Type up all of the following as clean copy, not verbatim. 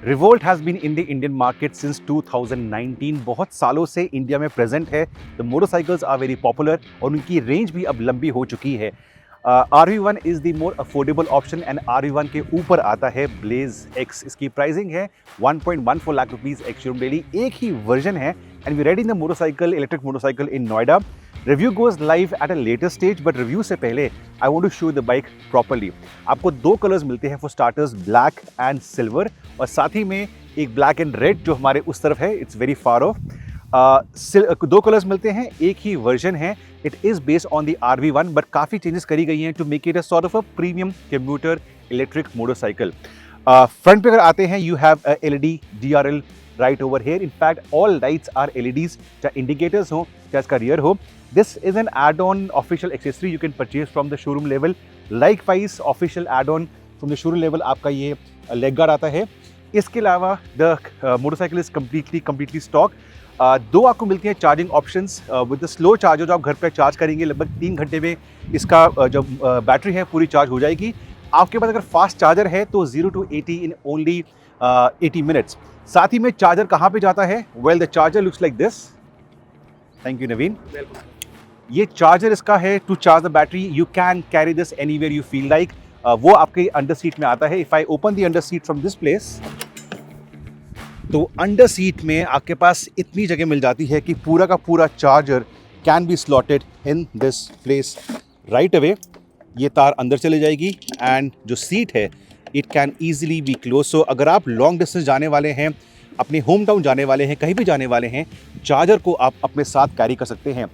Revolt has been in the Indian market since 2019। बहुत सालों से इंडिया में प्रेजेंट है। The motorcycles are very popular और उनकी रेंज भी अब लंबी हो चुकी है। RV1 is the more affordable option and RV1 के ऊपर आता है ब्लेज एक्स। इसकी प्राइसिंग है 1.14 lakh rupees ex showroom Delhi. एक ही वर्जन है and we ready the motorcycle, electric motorcycle in Noida. Review goes live at a later stage, but review से पहले I want to show the bike properly. आपको दो colours मिलते हैं for starters, black and silver, और साथ ही में एक ब्लैक एंड रेड जो हमारे उस तरफ है, इट्स वेरी फार ऑफ। दो कलर्स मिलते हैं, एक ही वर्जन है। It is based on the RV1, but काफ़ी चेंजेस करी गई हैं to make it a sort of a premium commuter electric motorcycle. Front पे अगर आते हैं, you have LED DRL right over here. In fact, all lights are LEDs, चाहे indicators हो चाहे इसका rear हो. This is an add-on official accessory you can purchase from the showroom level. Likewise, official add-on from the showroom level आपका ये leg guard आता है। इसके अलावा the motorcycle is completely stock. दो आपको मिलती हैं charging options with the slow charger. जो आप घर पे चार्ज करेंगे लगभग 3 घंटे में इसका जो बैटरी है पूरी चार्ज हो जाएगी। आपके पास अगर फास्ट चार्जर है तो 0 to 80 इन ओनली 80 मिनट्स। साथ ही में चार्जर कहाँ पे जाता है? Well, the charger looks like this. Thank you Naveen. ये चार्जर इसका है to charge the battery. You can carry this anywhere you feel like. वो आपके अंडर सीट में आता है। If I open the under seat from this place, तो under seat में आपके पास इतनी जगह मिल जाती है कि पूरा का पूरा charger can be slotted in this place right away. ये तार अंदर चले जाएगी एंड जो सीट है it can easily be close. So अगर आप लॉन्ग डिस्टेंस जाने वाले हैं, अपने होम टाउन जाने वाले हैं, कहीं भी जाने वाले हैं, चार्जर को आप अपने साथ कैरी कर सकते हैं।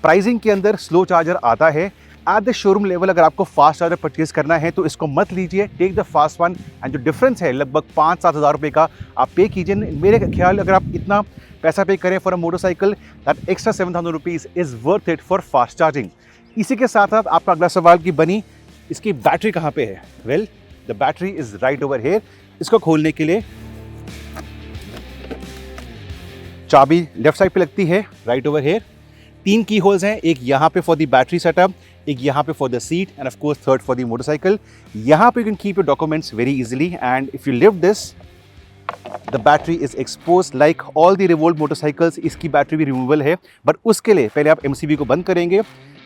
प्राइसिंग के अंदर स्लो चार्जर आता है। एट द शोरूम लेवल अगर आपको फास्ट चार्जर परचेज करना है तो इसको मत लीजिए, take the fast one. And जो डिफरेंस है लगभग 5-7 हज़ार रुपये का आप पे कीजिए। मेरे ख्याल अगर आप इतना पैसा पे करें for a motorcycle, that extra 7,000 rupees is worth it for fast charging. इसी के साथ साथ आपका अगला सवाल की बनी, इसकी बैटरी कहाँ पे है? Well, the battery is right over hair. इसको खोलने के लिए चाबी लेफ्ट साइड पे लगती है, राइट ओवर हेयर। 3 की होल्स हैं, एक यहाँ पे फॉर द बैटरी सेटअप, एक यहाँ पे for the seat end of course third for the motorcycle. यहाँ पे you can keep your documents very easily and if you lift this, the battery is expose like all the revolt motorcycles. इसकी battery भी removable है, but उसके लिए पहले आप MCB को बंद करेंगे,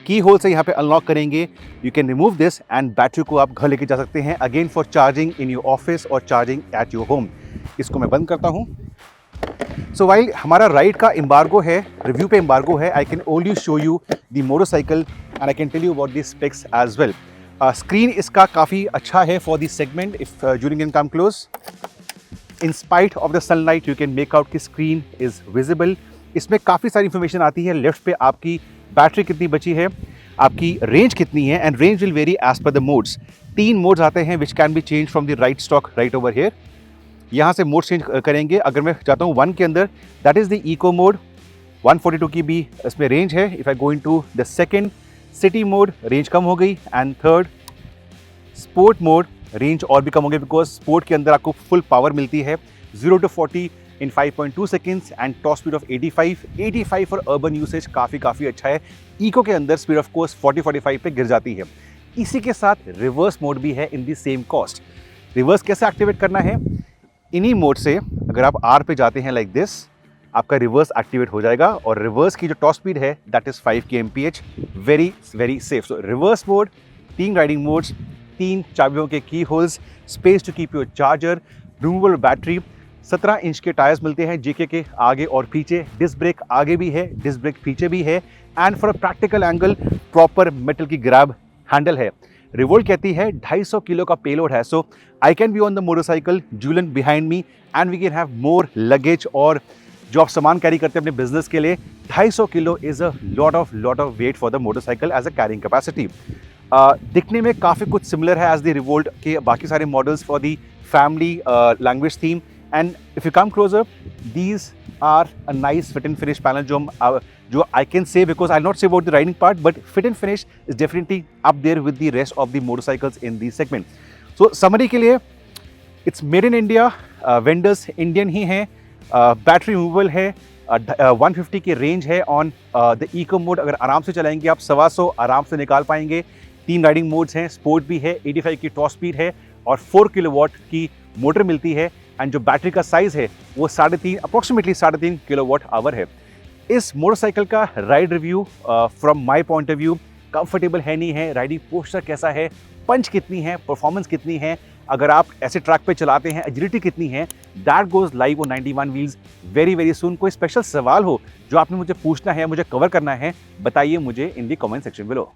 की होल से यहाँ पे अनलॉक करेंगे। You can remove this and battery को आप घर लेके जा सकते हैं again for charging in your office और चार्जिंग एट योर होम। इसको मैं बंद करता हूँ। सो वाइल हमारा राइड का एम्बार्गो है, रिव्यू पे एम्बार्गो है, I can only show you the motorcycle and I can tell you about the specs as well. Screen इसका काफ़ी अच्छा है for the segment. If during can come close, in spite of the sunlight you can make out की screen is visible. इसमें काफ़ी सारी information आती है। लेफ्ट पे आपकी बैटरी कितनी बची है, आपकी रेंज कितनी है, and range will vary as per the modes. 3 modes आते हैं which can be change from the right stock right over here. यहाँ से मोड चेंज करेंगे। अगर मैं चाहता हूँ 1 के अंदर, that is the eco mode, 142 की भी इसमें रेंज है। If I go into the second city mode, range कम हो गई, and third sport mode, range और भी कम हो गई बिकॉज स्पोर्ट के अंदर आपको फुल पावर मिलती है 0 to 40 in 5.2 seconds and top speed of 85 for urban usage काफ़ी अच्छा है। इको के अंदर स्पीड ऑफ कोर्स 40-45 पे गिर जाती है। इसी के साथ रिवर्स मोड भी है इन दी सेम कॉस्ट। रिवर्स कैसे एक्टिवेट करना है? इन्हीं मोड से अगर आप R पे जाते हैं लाइक दिस, आपका रिवर्स एक्टिवेट हो जाएगा और रिवर्स की जो टॉप स्पीड है that is 5 kmph, very safe. So reverse mode, 3 riding modes, 3 चाबियों के key holes, space to keep your charger, removable battery, 17 inch के टायर्स मिलते हैं JK के आगे और पीछे। डिस्क ब्रेक आगे भी है, डिस्क ब्रेक पीछे भी है, and for a practical angle proper metal की ग्रैब हैंडल है। रिवोल्ट कहती है 250 किलो का पेलोड है। So I can be on the motorcycle, Julan behind me, and we can have more luggage. और जो आप सामान कैरी करते हैं अपने बिजनेस के लिए, 250 kilo is a lot of weight for the motorcycle as a carrying capacity. दिखने में काफ़ी कुछ सिमिलर है एज द रिवोल्ट के बाकी सारे models for the family language theme. And if you come closer, these are a nice fit and finish panel जो I can say, because I'll not say about the riding part, but fit and finish is definitely up there with the rest of the motorcycles in the segment. So summary के लिए, it's made in India, vendors Indian ही हैं, battery removable है, 150 की range है on the eco mode. अगर आराम से चलाएंगे आप 125 आराम से निकाल पाएंगे। 3 राइडिंग मोड्स हैं, स्पोर्ट भी है, 85 की टॉप स्पीड है और 4 किलोवाट की मोटर मिलती है। एंड जो बैटरी का साइज़ है वो अप्रॉक्सीमेटली 3.5 किलोवाट आवर है। इस मोटरसाइकिल का ride review from my point of view comfortable है नहीं है, राइडिंग पोस्चर कैसा है, पंच कितनी है, परफॉर्मेंस कितनी है, अगर आप ऐसे ट्रैक पे चलाते हैं एजिलिटी कितनी है, that goes live on 91 wheels very very soon. कोई स्पेशल सवाल हो जो आपने मुझे पूछना है, मुझे कवर करना है, बताइए मुझे इन दी कमेंट सेक्शन बिलो।